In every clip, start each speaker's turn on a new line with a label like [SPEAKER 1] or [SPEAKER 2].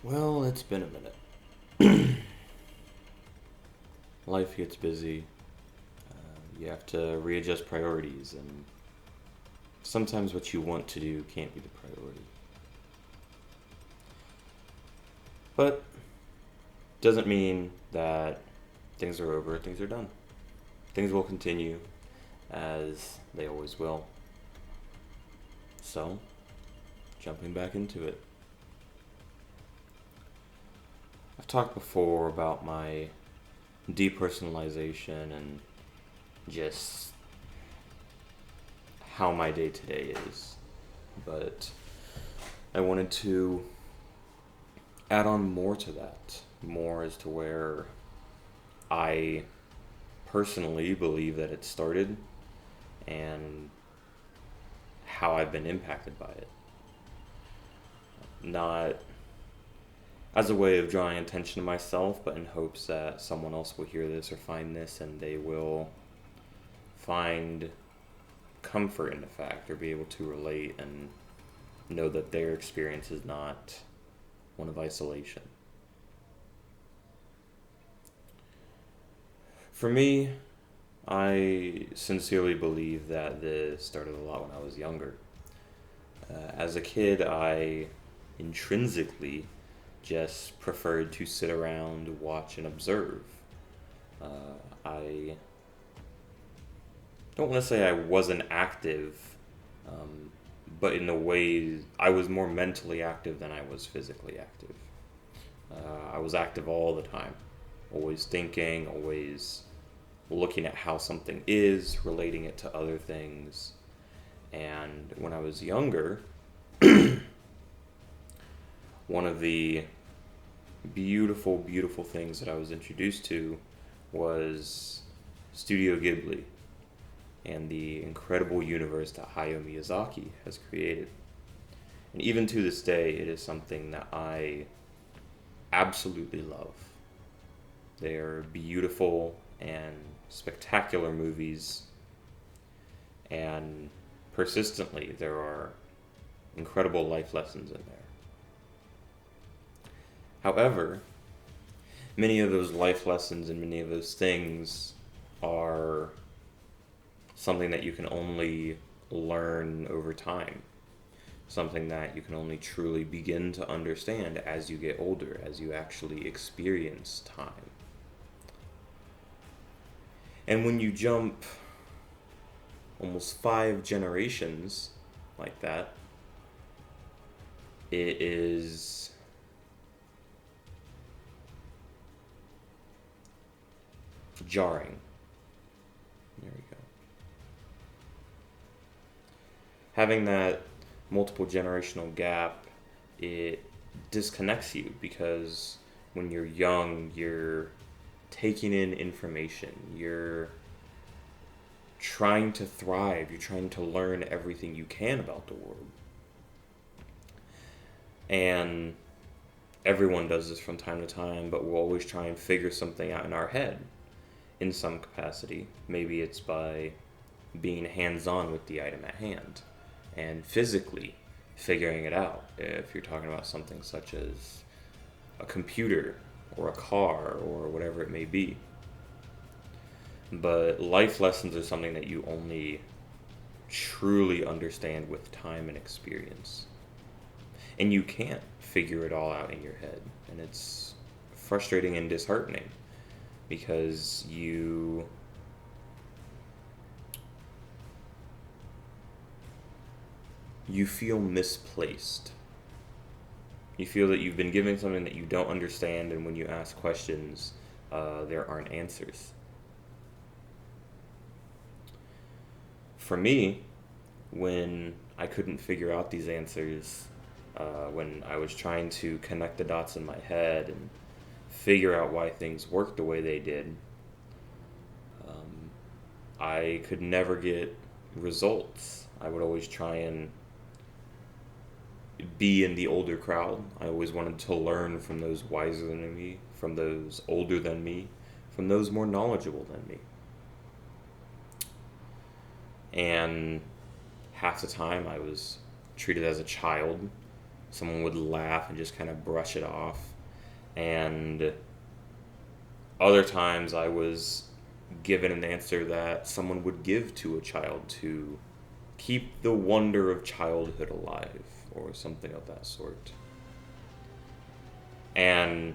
[SPEAKER 1] Well, it's been a minute. Life gets busy. You have to readjust priorities, and sometimes what you want to do can't be the priority. But doesn't mean that things are over, things are done. Things will continue as they always will. So, jumping back into it. I've talked before about my depersonalization and just how my day to day is. But I wanted to add on more to that. More as to where I personally believe that it started and how I've been impacted by it. Not as a way of drawing attention to myself, but in hopes that someone else will hear this or find this and they will find comfort in the fact or be able to relate and know that their experience is not one of isolation. For me, I sincerely believe that this started a lot when I was younger. As a kid, I intrinsically just preferred to sit around, watch, and observe. I don't want to say I wasn't active, but in a way, I was more mentally active than I was physically active. I was active all the time, always thinking, always looking at how something is, relating it to other things. And when I was younger, one of the beautiful, beautiful things that I was introduced to was Studio Ghibli and the incredible universe that Hayao Miyazaki has created. And even to this day, it is something that I absolutely love. They are beautiful and spectacular movies, and persistently, there are incredible life lessons in there. However, many of those life lessons and many of those things are something that you can only learn over time. Something that you can only truly begin to understand as you get older, as you actually experience time. And when you jump almost 5 generations like that, it is jarring. There we go. Having that multiple generational gap, it disconnects you because when you're young, you're taking in information, you're trying to thrive, you're trying to learn everything you can about the world. And everyone does this from time to time, but we'll always try and figure something out in our head in some capacity. Maybe it's by being hands-on with the item at hand and physically figuring it out. If you're talking about something such as a computer or a car or whatever it may be. But life lessons are something that you only truly understand with time and experience. And you can't figure it all out in your head. And it's frustrating and disheartening because you feel misplaced. You feel that you've been given something that you don't understand, and when you ask questions, there aren't answers. For me, when I couldn't figure out these answers, when I was trying to connect the dots in my head and figure out why things worked the way they did, I could never get results. I would always try and be in the older crowd. I always wanted to learn from those wiser than me, from those older than me, from those more knowledgeable than me. And half the time I was treated as a child, someone would laugh and just kind of brush it off. And other times I was given an answer that someone would give to a child to keep the wonder of childhood alive, or something of that sort. And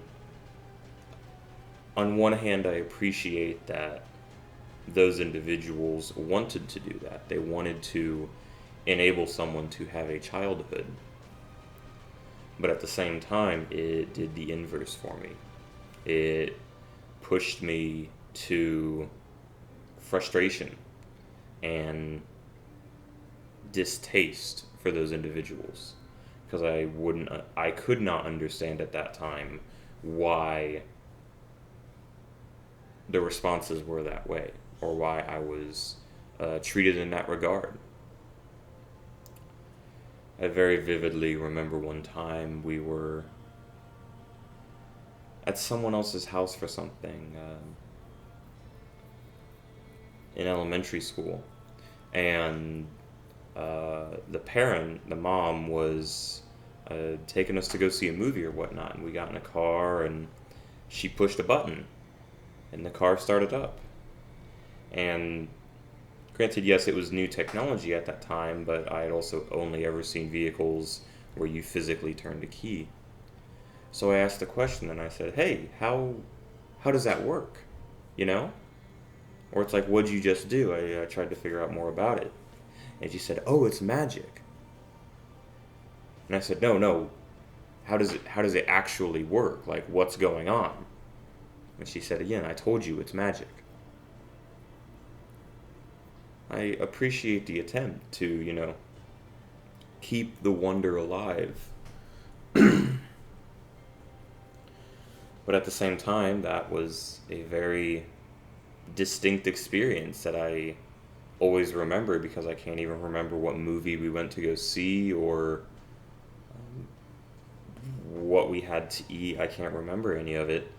[SPEAKER 1] on one hand, I appreciate that those individuals wanted to do that. They wanted to enable someone to have a childhood. But at the same time, it did the inverse for me. It pushed me to frustration and distaste for those individuals, because I could not understand at that time why the responses were that way, or why I was treated in that regard. I very vividly remember one time we were at someone else's house for something in elementary school, and the mom was taking us to go see a movie or whatnot, and we got in a car, and she pushed a button, and the car started up. And granted, yes, it was new technology at that time, but I had also only ever seen vehicles where you physically turned a key. So I asked the question, and I said, "Hey, how does that work? You know?" Or it's like, "What'd you just do?" I tried to figure out more about it. And she said, "Oh, it's magic." And I said, No. How does it actually work? Like, what's going on?" And she said, "Again, I told you it's magic." I appreciate the attempt to, keep the wonder alive. But at the same time, that was a very distinct experience that I always remember, because I can't even remember what movie we went to go see, or what we had to eat. I can't remember any of it,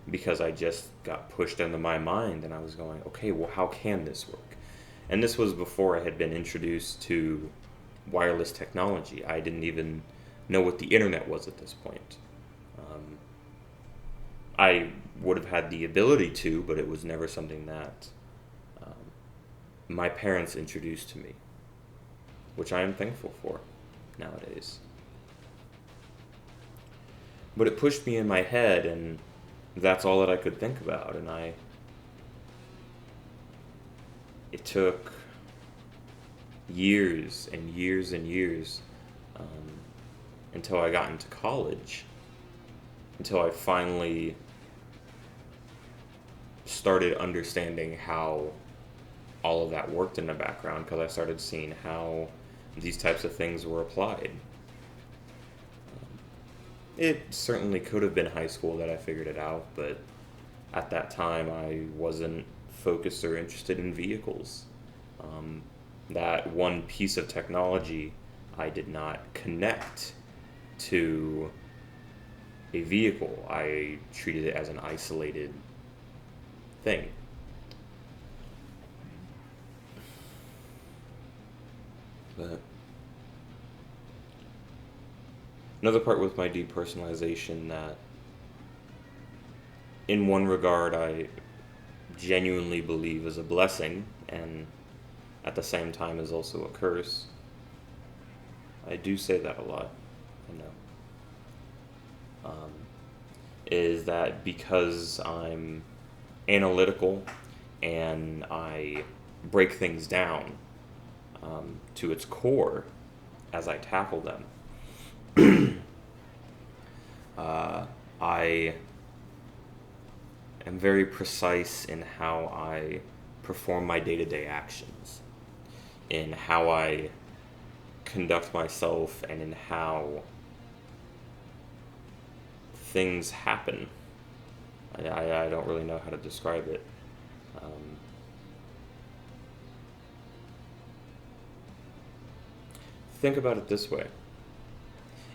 [SPEAKER 1] because I just got pushed into my mind, and I was going, okay, well, how can this work? And this was before I had been introduced to wireless technology. I didn't even know what the internet was at this point. I would have had the ability to, but it was never something that my parents introduced to me, which I am thankful for nowadays. But it pushed me in my head, and that's all that I could think about. And it took years and years and years until I got into college, until I finally started understanding how all of that worked in the background, because I started seeing how these types of things were applied. It certainly could have been high school that I figured it out, but at that time I wasn't focused or interested in vehicles. That one piece of technology, I did not connect to a vehicle. I treated it as an isolated thing. But another part with my depersonalization that, in one regard, I genuinely believe is a blessing, and at the same time is also a curse. I do say that a lot, I know. Is that because I'm analytical and I break things down to its core as I tackle them. I am very precise in how I perform my day-to-day actions, in how I conduct myself, and in how things happen. I don't really know how to describe it. Think about it this way.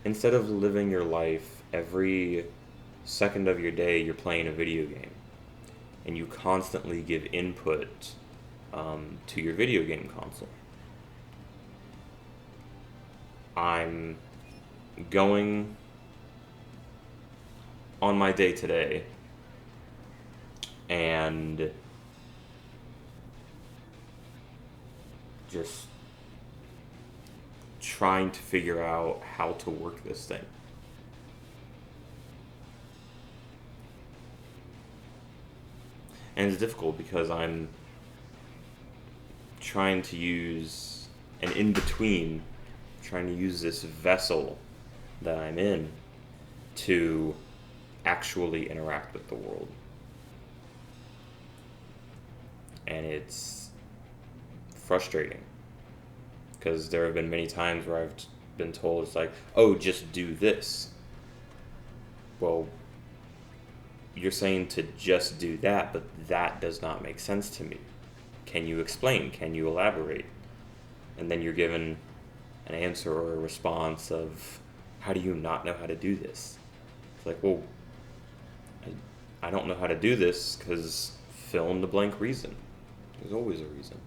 [SPEAKER 1] Instead of living your life every second of your day, you're playing a video game, and you constantly give input to your video game console. I'm going on my day today and just trying to figure out how to work this thing. And it's difficult because I'm trying to use an in-between, trying to use this vessel that I'm in to actually interact with the world. And it's frustrating because there have been many times where I've been told it's like, oh, just do this. Well, you're saying to just do that, but that does not make sense to me. Can you explain? Can you elaborate? And then you're given an answer or a response of, how do you not know how to do this? It's like, well, I don't know how to do this because fill in the blank reason. There's always a reason.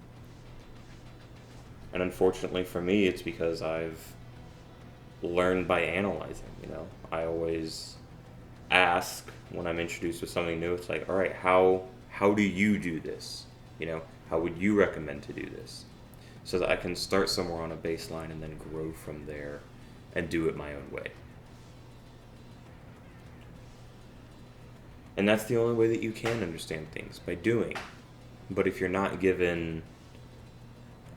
[SPEAKER 1] And unfortunately for me, it's because I've learned by analyzing, I always ask when I'm introduced to something new. It's like, all right, how do you do this? How would you recommend to do this? So that I can start somewhere on a baseline and then grow from there and do it my own way. And that's the only way that you can understand things, by doing. But if you're not given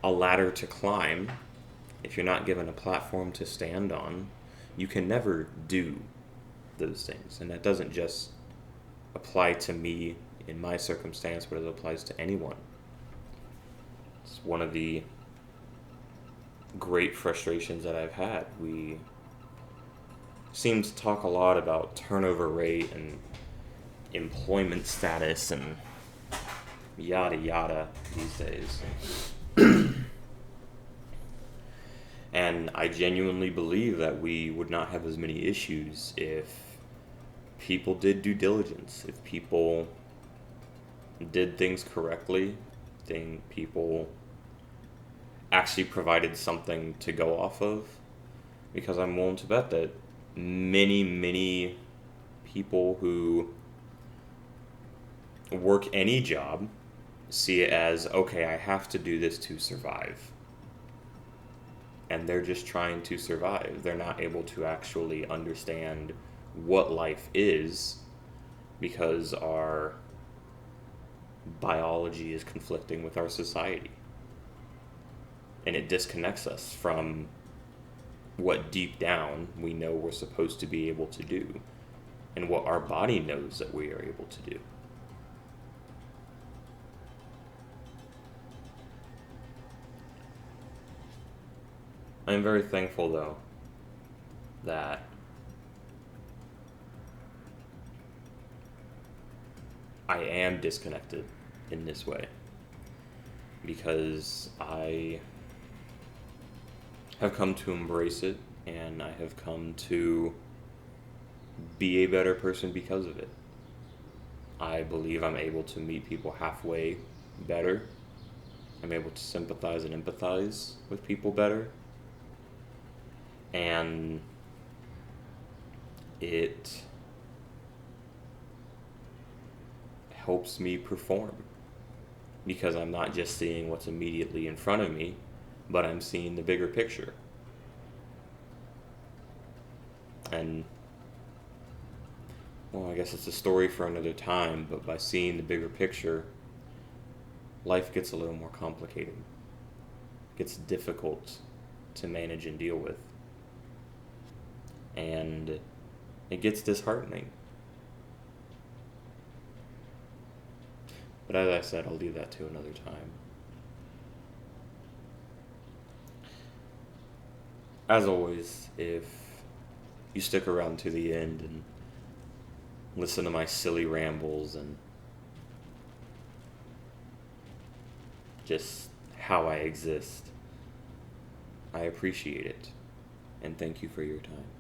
[SPEAKER 1] a ladder to climb, if you're not given a platform to stand on, you can never do those things. And that doesn't just apply to me in my circumstance, but it applies to anyone. It's one of the great frustrations that I've had. We seem to talk a lot about turnover rate and employment status and yada yada these days. And I genuinely believe that we would not have as many issues if people did due diligence, if people did things correctly, people actually provided something to go off of. Because I'm willing to bet that many people who work any job see it as, okay, I have to do this to survive. And they're just trying to survive. They're not able to actually understand what life is because our biology is conflicting with our society. And it disconnects us from what deep down we know we're supposed to be able to do and what our body knows that we are able to do. I'm very thankful, though, that I am disconnected in this way, because I have come to embrace it, and I have come to be a better person because of it. I believe I'm able to meet people halfway better. I'm able to sympathize and empathize with people better. And it helps me perform because I'm not just seeing what's immediately in front of me, but I'm seeing the bigger picture. And, well, I guess it's a story for another time, but by seeing the bigger picture, life gets a little more complicated. It gets difficult to manage and deal with. And it gets disheartening. But as I said, I'll leave that to another time. As always, if you stick around to the end and listen to my silly rambles and just how I exist, I appreciate it. And thank you for your time.